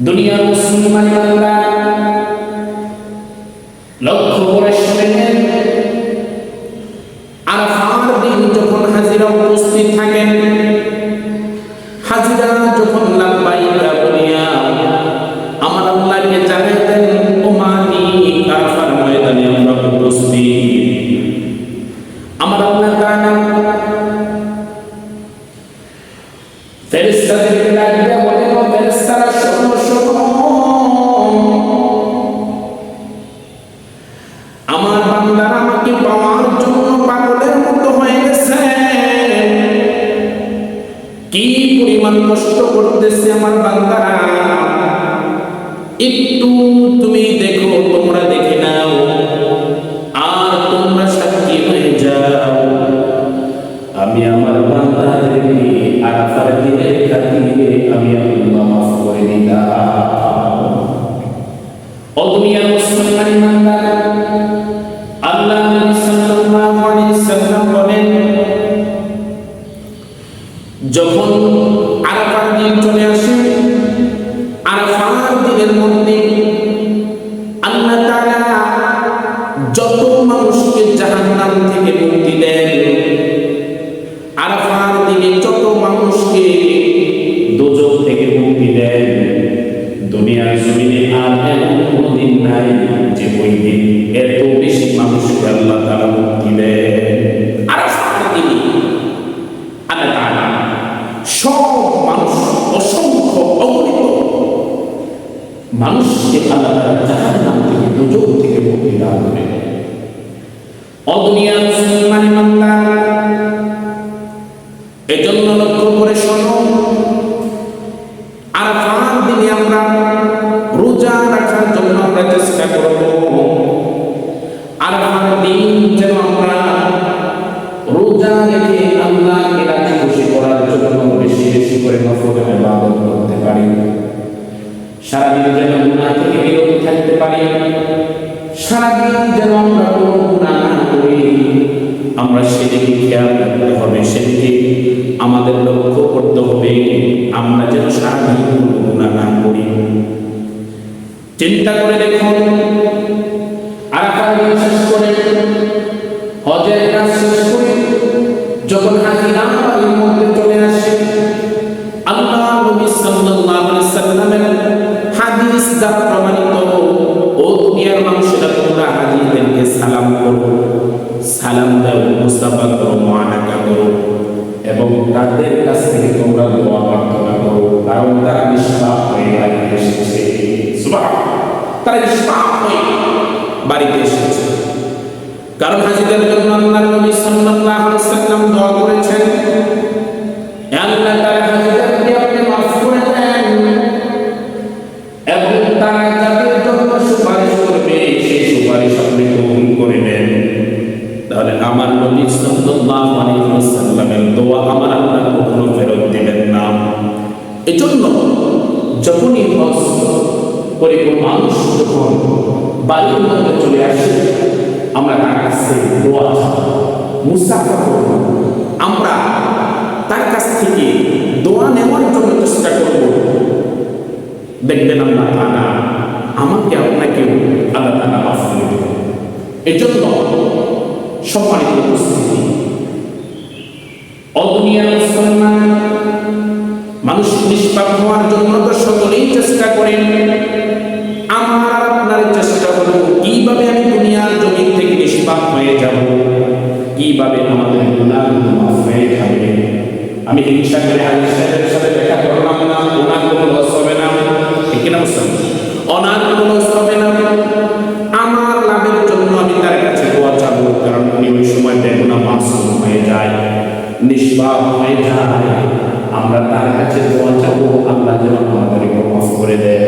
দুনিয়ার মুসলমান বান্দা লক্ষ্য করে শুনেন, আরাফার দিন যখন হাজিরা উপস্থিত থাকেন, হাজিরা যখন লাব্বাইকা বলিয়া আমার আল্লাহকে জানাই দেন, ও মালিক আরাফার ময়দানে আমরা উপস্থিত। আমার আল্লাহ তাআলা ফেরেশতাদেরকে ডাক দিয়ে বলেন, ও ফেরেশতারা শোনো শোনো, আমার বান্দারা আমাকে পাওয়ার জন্য পাগলের মতো হয়ে গেছে। কি পরিমাণ কষ্ট করতেছে আমার বান্দারা, একটু তুমি দেখো, তোমরা দেখে নাও, আর তোমরা সাক্ষী হয়ে যাও। আমি আমার বান্দাদেরকে আরাফার দিনের খাতিরে আমি আল্লাহ মাফ করে দিলাম। ও দুনিয়ার মুসলমান বান্দা, আল্লাহ নবী সাল্লাল্লাহু আলাইহি সাল্লাম বলেন, যখন আরাফার দিন চলে আসে, আরাফার দিনের মধ্যে আল্লাহ তাআলা যত মানুষকে জাহান্নাম থেকে মুক্তি দেন, আরাফার দিনে যত মানুষকে দোজখ থেকে মুক্তি দেন, দুনিয়ার জমিনে আর এমন কোনো দিন নাই যে ওই দিন এত বেশি মানুষকে আল্লাহ তাআলা মুক্তি দেন। আরাফার দিনে আল্লাহ তাআলা সব মানুষ, অসংখ্য অগণিত মানুষকে আল্লাহ তাআলা জাহান্নাম থেকে দোজখ থেকে মুক্তি দান করেন। ও দুনিয়ার মুসলমান বান্দা, এজন্য লক্ষ্য করে শোনো, আরাফার দিনে আমরা রোজা রাখার জন্য আমরা চেষ্টা করব। আরাফার দিন যেন আমরা রোজা রেখে আল্লাহকে রাজি খুশি করার জন্য বেশি বেশি করে নফল ইবাদত করতে পারি। সারাদিন যেন গুনাহ থেকে বিরত থাকতে পারি, সারাদিন যেন আমরা কোনো গুনাহ না করি। আমরা সেদিকে খেয়াল রাখতে হবে, সেদিকে আমাদের লক্ষ্য করতে হবে, আমরা যেন সারাদিন কোনো গুনাহ না করি। চিন্তা করে দেখুন, আরাফার দিন শেষ করে, হজের কাজ শেষ করে যখন হাজিরা বাড়ির মধ্যে চলে আসে, আল্লাহ নবী সাল্লাল্লাহু আলাইহি সাল্লামের হাদিস দ্বারা প্রমাণিত, ও দুনিয়ার মানুষেরা তোমরা হাজিদেরকে সালাম করো, সালাম দাও, মুসাফা করো, মুআনাকা করো, এবং তাদের কাছ থেকে তোমরা দোয়া প্রার্থনা করো, কারণ তারা নিষ্পাপ হয়ে বাড়িতে এসেছে। সুবহানাল্লাহ, তারা নিষ্পাপ হয়ে বাড়িতে এসেছে। কারণ হাজিদের জন্য আল্লাহর নবী সাল্লাল্লাহু আলাইহি সাল্লাম দোয়া করেছেন, হে আল্লাহ তাআলা হাজিদেরকে আপনি মাফ করে দেন, এবং তারা যাদের জন্য সুপারিশ করবে সেই সুপারিশ আপনি কবুল করে নেন। তাহলে আমার নবী সাল্লাল্লাহু আলাইহি ওয়াসাল্লামের দোয়া আমার আল্লাহ কখনো ফেরত দিবেন না। এজন্য যখনই হজ করে কোনো মানুষ যখন বাড়ির মধ্যে চলে আসে, আমরা তার কাছে দোয়া মুসাফা করব, আমরা তার কাছ থেকে দোয়া নেওয়ার জন্য চেষ্টা করব। দেখবেন আল্লাহ তাআলা আমাকে আপনাকে আল্লাহ তাআলা মাফ করে দেবেন। এজন্য সম্মানিত উপস্থিতি, ও দুনিয়ার মুসলমান, মানুষ নিষ্পাপ হওয়ার জন্য তো সকলেই চেষ্টা করেন। আমার আপনার চেষ্টা হলো কিভাবে আমি দুনিয়ার জমিন থেকে নিষ্পাপ হয়ে যাব, কিভাবে আমাদের গুনাহগুলো মাফ হয়ে যাবে। আমি হিংসা করে হাজির সাহেবের সাথে দেখা করলাম না, ওনার কোনো লস হবে না, ঠিক না মুসলমান? ওনার কোনো লস হবে না, আমার লাভের জন্য আমি তার কাছে দোয়া চাবো, কারণ উনি ওই সময় বেগুনাহ মাসুম হয়ে যায়, নিষ্পাপ হয়ে যায়। আমরা তার কাছে দোয়া চাবো, আল্লাহ যেন আমাদেরকে মাফ করে দেয়।